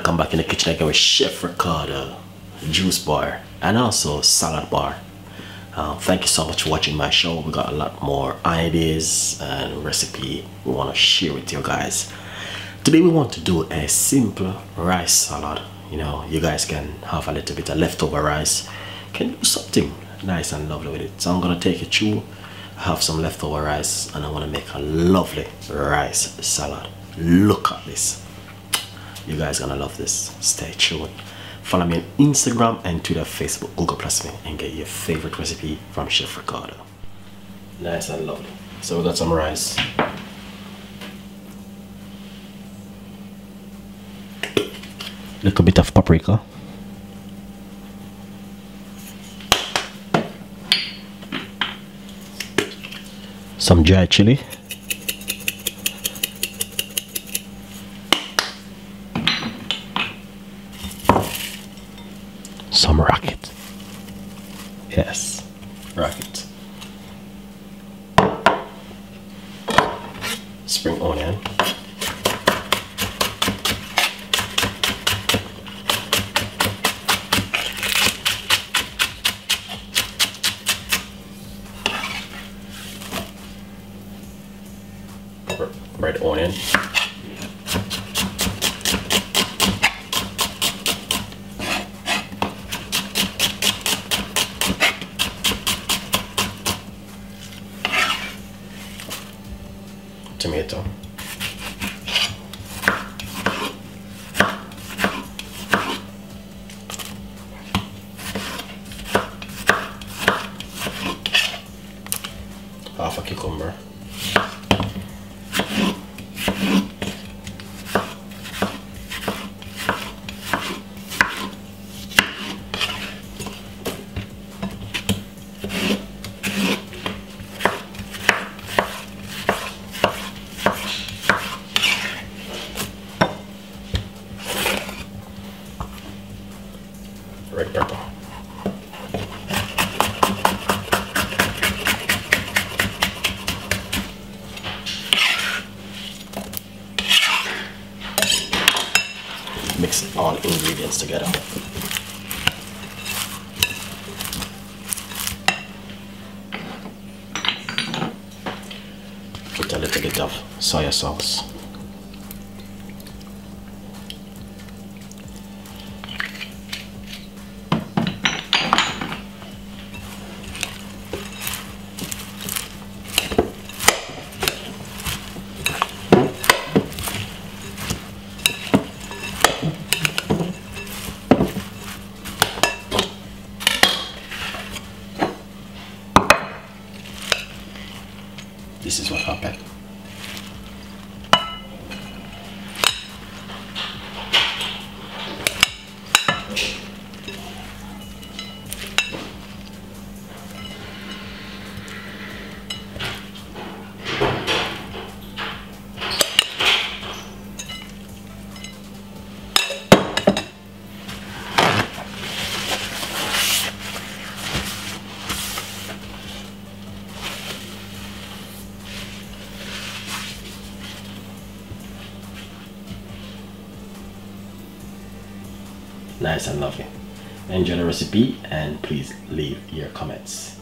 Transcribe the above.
Come back in the kitchen again with Chef Ricardo Juice Bar and also Salad Bar. Thank you so much for watching my show. We got a lot more ideas and recipe we want to share with you guys. Today we want to do a simple rice salad. You know, you guys can have a little bit of leftover rice, can do something nice and lovely with it. So I'm gonna take you through. I have some leftover rice and I want to make a lovely rice salad. Look at this. You guys gonna love this. Stay tuned. Follow me on Instagram and Twitter, Facebook, Google Plus me, and get your favorite recipe from Chef Ricardo. Nice and lovely. So we got some rice. Little bit of paprika. Some dry chili. Some rocket. Yes, rocket. Spring onion. Red onion. Tomato. Half a cucumber. Red pepper. Mix all ingredients together. Put a little bit of soy sauce. This is what happened. Nice and lovely. Enjoy the recipe and please leave your comments.